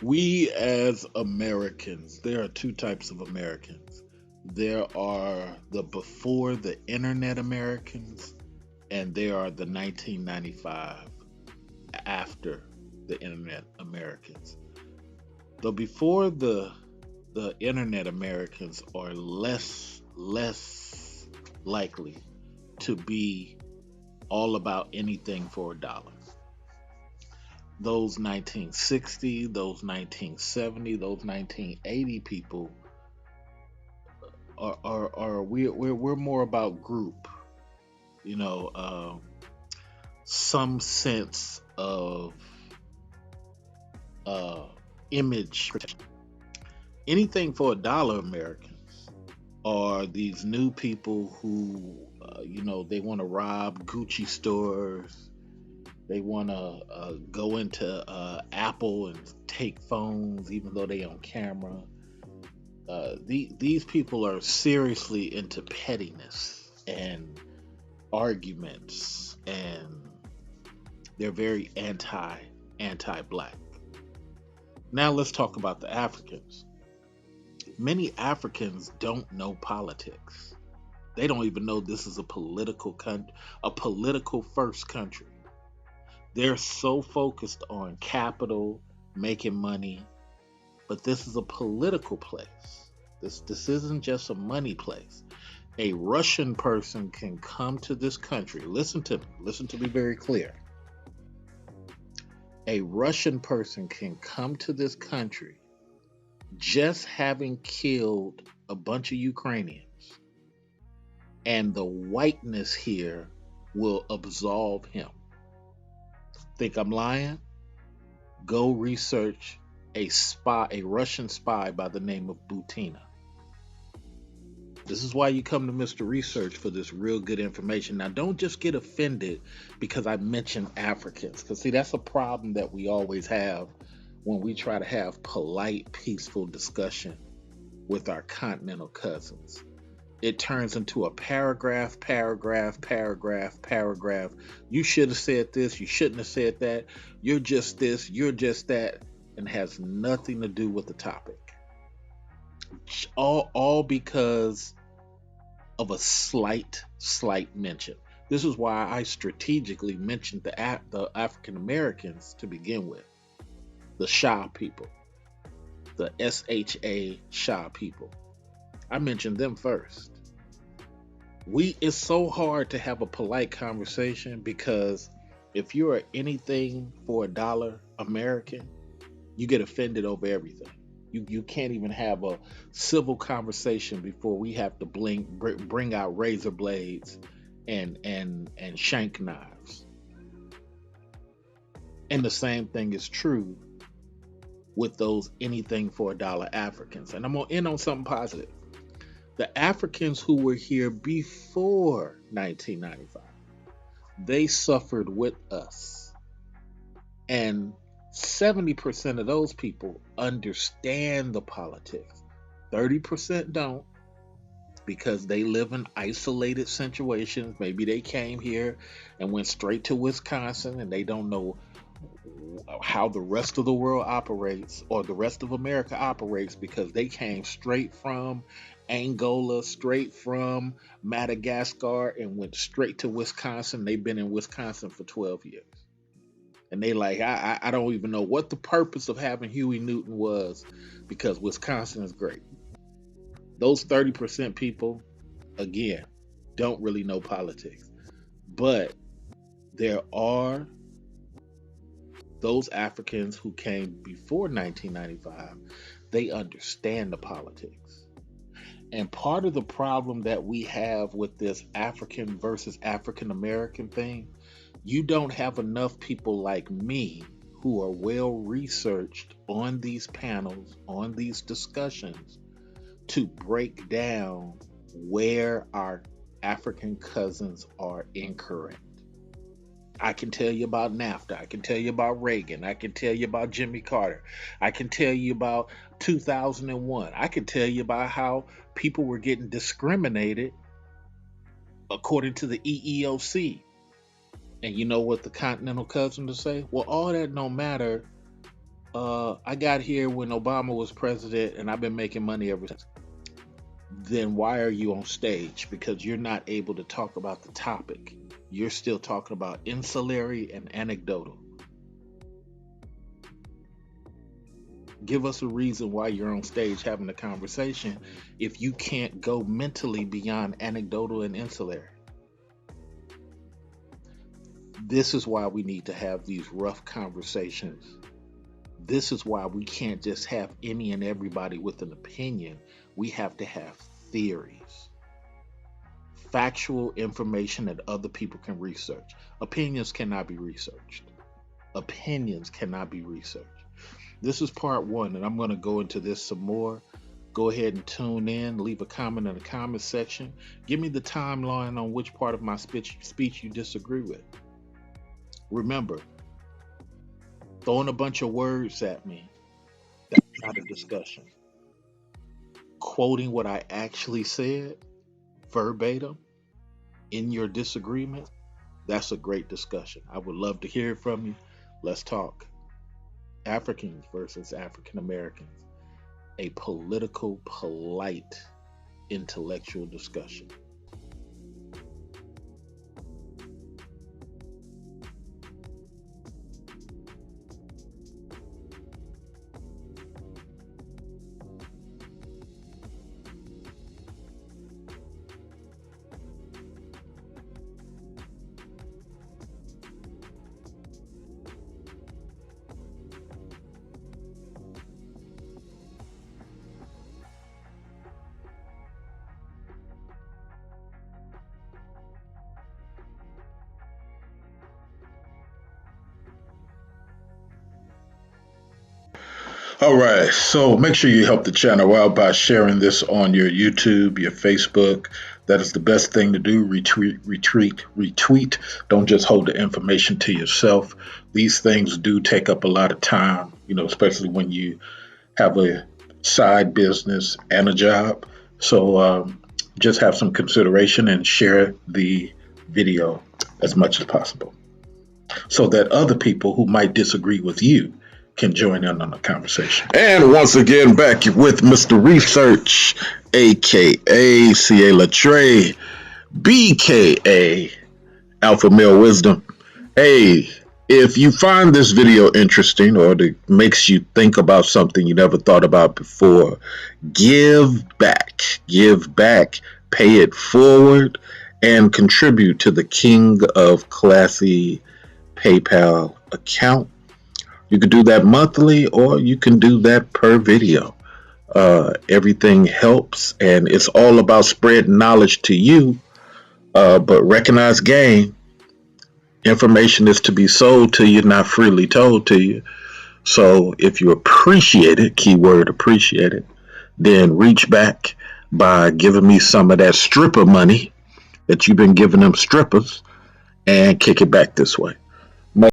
We as Americans, there are two types of Americans. There are the before the internet Americans, and there are the 1995 after the internet Americans. The before the internet Americans are less likely to be all about anything for a dollar. Those 1960, those 1970, those 1980 people are we're more about group, you know, some sense of uh, image protection. Anything for a dollar Americans are these new people who, they want to rob Gucci stores. They want to go into Apple and take phones, even though they on camera. These people are seriously into pettiness and arguments, and they're very anti black. Now let's talk about the Africans. Many Africans don't know politics. They don't even know this is a political first country. They're so focused on capital, making money, but this is a political place. This isn't just a money place. A Russian person can come to this country. Listen to me. Listen to me very clear. A Russian person can come to this country just having killed a bunch of Ukrainians, and the whiteness here will absolve him. Think I'm lying? Go research a Russian spy by the name of Butina. This is why you come to Mr. Research for this real good information. Now, don't just get offended because I mention Africans, because see, that's a problem that we always have when we try to have polite, peaceful discussion with our continental cousins. It turns into a paragraph, paragraph, paragraph, paragraph. You should have said this, you shouldn't have said that. You're just this, you're just that, and has nothing to do with the topic. All because of a slight mention. This is why I strategically mentioned the African Americans to begin with, the Shah people, the SHA Shah people. I mentioned them first. It's so hard to have a polite conversation because if you're anything for a dollar American, you get offended over everything. You can't even have a civil conversation before we have to bring out razor blades and shank knives. And the same thing is true with those anything for a dollar Africans. And I'm gonna end on something positive. The Africans who were here before 1995, they suffered with us. And 70% of those people understand the politics. 30% don't because they live in isolated situations. Maybe they came here and went straight to Wisconsin and they don't know how the rest of the world operates or the rest of America operates because they came straight from Angola, straight from Madagascar, and went straight to Wisconsin. They've been in Wisconsin for 12 years. And they like, I don't even know what the purpose of having Huey Newton was because Wisconsin is great. Those 30% people, again, don't really know politics. But there are those Africans who came before 1995, they understand the politics. And part of the problem that we have with this African versus African American thing, you don't have enough people like me who are well researched on these panels, on these discussions, to break down where our African cousins are incorrect. I can tell you about NAFTA. I can tell you about Reagan. I can tell you about Jimmy Carter. I can tell you about 2001. I can tell you about how people were getting discriminated according to the EEOC. And you know what the Continental Cousins will say? Well, all that don't matter I got here when Obama was president and I've been making money ever since. Then why are you on stage? Because you're not able to talk about the topic. You're still talking about ancillary and anecdotal. Give us a reason why you're on stage having a conversation if you can't go mentally beyond anecdotal and ancillary. This is why we need to have these rough conversations. This is why we can't just have any and everybody with an opinion. We have to have theories, factual information that other people can research. Opinions cannot be researched. Opinions cannot be researched. This is part one, and I'm going to go into this some more. Go ahead and tune in. Leave a comment in the comment section. Give me the timeline on which part of my speech you disagree with. Remember, throwing a bunch of words at me, that's not a discussion. Quoting what I actually said verbatim in your disagreement, that's a great discussion. I would love to hear from you. Let's talk. Africans versus African Americans. A political, polite, intellectual discussion. All right, so make sure you help the channel out by sharing this on your YouTube, your Facebook. That is the best thing to do. Retweet. Don't just hold the information to yourself. These things do take up a lot of time, especially when you have a side business and a job. So just have some consideration and share the video as much as possible so that other people who might disagree with you can join in on the conversation. And once again, back with Mr. Research, aka CA Latre, BKA Alpha Male Wisdom. Hey, if you find this video interesting or it makes you think about something you never thought about before, give back, pay it forward, and contribute to the King of Classy PayPal account. You can do that monthly or you can do that per video. Everything helps, and it's all about spreading knowledge to you, but recognize game. Information is to be sold to you, not freely told to you. So if you appreciate it, keyword appreciate it, then reach back by giving me some of that stripper money that you've been giving them strippers and kick it back this way.